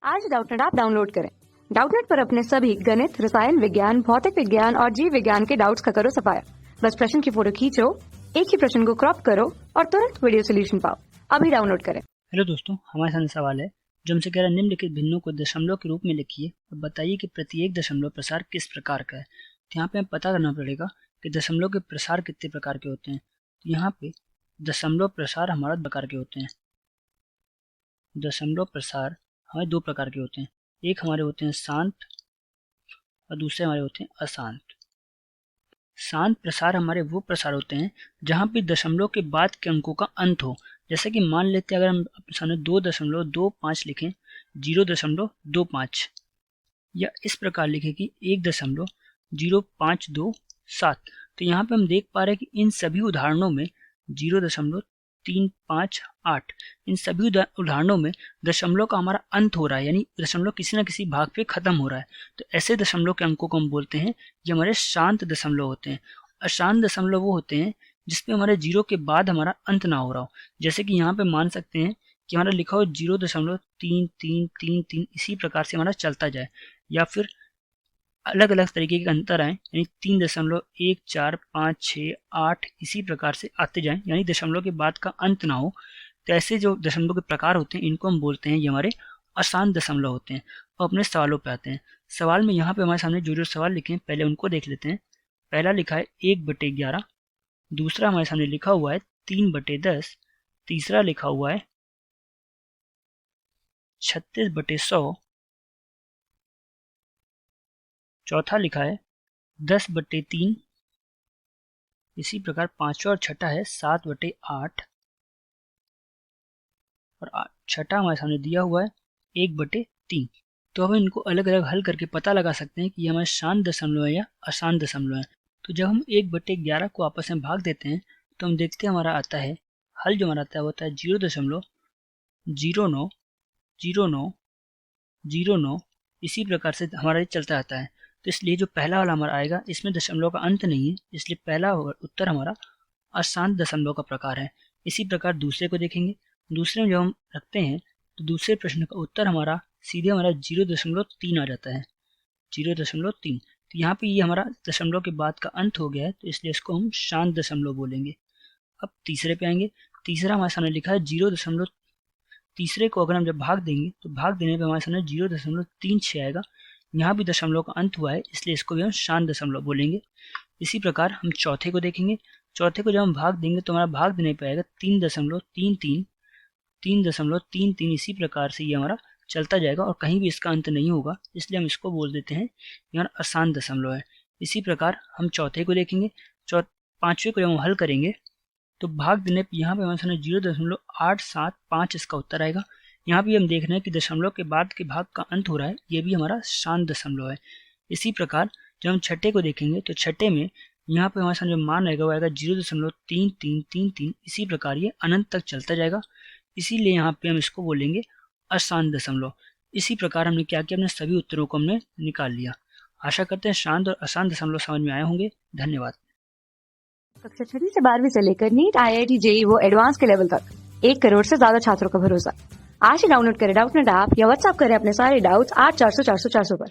आज Doubtnut app download करें। Doubtnut पर अपने सभी गणित, रसायन विज्ञान, भौतिक विज्ञान और जीव विज्ञान के डाउट्स का करो सफाया। बस प्रश्न की फोटो खींचो, एक ही प्रश्न को क्रॉप करो और तुरंत वीडियो सोल्यूशन पाओ। अभी डाउनलोड करें। हेलो दोस्तों, हमारे सामने सवाल है जो हमसे कह रहा है निम्नलिखित भिन्नों को दशमलव के रूप में लिखिए और बताइए कि प्रत्येक दशमलव प्रसार किस प्रकार का है। तो यहाँ पे हमें पता करना पड़ेगा कि दशमलव के प्रसार कितने प्रकार के होते हैं। तो यहाँ पे दशमलव प्रसार हमारा दो प्रकार के होते हैं। दशमलव प्रसार हमारे दो प्रकार के होते हैं, एक हमारे होते हैं शांत और दूसरे हमारे होते हैं अशांत। शांत प्रसार हमारे वो प्रसार होते हैं जहाँ पे दशमलव के बाद के अंकों का अंत हो। जैसे कि मान लेते हैं अगर हम अपने सामने 2.25 लिखें, 0.25, या इस प्रकार लिखें कि 1.0527। तो यहाँ पे हम देख पा रहे हैं कि इन सभी उदाहरणों में 0.358, इन सभी उदाहरणों में दशमलव का हमारा अंत हो रहा है, यानी दशमलव किसी न किसी भाग पे खत्म हो रहा है। तो ऐसे दशमलव के अंकों को हम बोलते हैं ये हमारे शांत दशमलव होते हैं। अशांत दशमलव वो होते हैं जिसमें हमारे जीरो के बाद हमारा अंत ना हो रहा हो। जैसे कि यहाँ पे मान सकते हैं कि हमारा लिखा हो 0.3333, इसी प्रकार से हमारा चलता जाए, या फिर अलग अलग तरीके के अंतर आए, यानी 3.1456 इसी प्रकार से आते जाएं, यानी दशमलव के बाद का अंत ना हो। तो ऐसे जो दशमलव के प्रकार होते हैं इनको हम बोलते हैं ये हमारे अशांत दशमलव होते हैं। और अपने सवालों पे आते हैं। सवाल में यहाँ पे हमारे सामने जो जो सवाल लिखे हैं पहले उनको देख लेते हैं। पहला लिखा है 1/11, दूसरा हमारे सामने लिखा हुआ है 3/10, तीसरा लिखा हुआ है 36/100, चौथा लिखा है 10/3, इसी प्रकार पांचवा और छठा है 7/8, और छठा हमारे सामने दिया हुआ है 1/3। तो हम इनको अलग अलग हल करके पता लगा सकते हैं कि ये हमारे शांत दशमलव है या अशांत दशमलव है। तो जब हम 1/11 को आपस में भाग देते हैं तो हम देखते हैं हमारा आता है हल, जो हमारा आता है वो होता है 0.090909, इसी प्रकार से हमारा ये चलता रहता है। तो इसलिए जो पहला वाला हमारा आएगा इसमें दशमलव का अंत नहीं है, इसलिए पहला उत्तर हमारा अशांत दशमलव का प्रकार है। इसी प्रकार दूसरे को देखेंगे। दूसरे में जब हम रखते हैं तो दूसरे प्रश्न का उत्तर हमारा सीधे हमारा 0.3 आ जाता है, 0.3। तो यहाँ पे ये हमारा दशमलव के बाद का अंत हो गया है, तो इसलिए इसको हम शांत दशमलव बोलेंगे। अब तीसरे पे आएंगे। तीसरा हमारे सामने लिखा है 0. तीसरे को अगर हम जब भाग देंगे तो भाग देने पे हमारे सामने 0.36 आएगा। यहाँ भी दशमलव का अंत हुआ है, इसलिए इसको भी हम शांत दशमलव बोलेंगे। इसी प्रकार हम चौथे को देखेंगे। चौथे को जब हम भाग देंगे तो हमारा भाग देने पे आएगा 3.33, इसी प्रकार से ये हमारा चलता जाएगा और कहीं भी इसका अंत नहीं होगा, इसलिए हम इसको बोल देते हैं ये हमारा अशांत दशमलव है। इसी प्रकार हम चौथे को देखेंगे। पांचवे को जब हम हल करेंगे तो भाग देने पर यहाँ पे हमारे सामने 0.875 इसका उत्तर आएगा। यहाँ भी हम देख रहे हैं कि दशमलव के बाद के भाग का अंत हो रहा है, ये भी हमारा शांत दशमलव है। इसी प्रकार जब हम छठे को देखेंगे तो छठे में यहाँ पे हमारे सामने जो मान आएगा वो आएगा 0.3333, इसी प्रकार ये अनंत तक चलता जाएगा, इसीलिए यहाँ पे हम इसको बोलेंगे अशांत दशमलव। इसी प्रकार हमने क्या किया, अपने सभी उत्तरों को हमने निकाल लिया। आशा करते हैं शांत और अशांत दशमलव समझ में आए होंगे। धन्यवाद। कक्षा 6 से 12वीं से लेकर नीट, IIT, JEE वो एडवांस के लेवल तक 1 करोड़ से ज्यादा छात्रों का भरोसा। आज ही डाउनलोड करें डाउटनेट ऐप या व्हाट्सएप करें अपने सारे डाउट्स 8400 400 400 पर।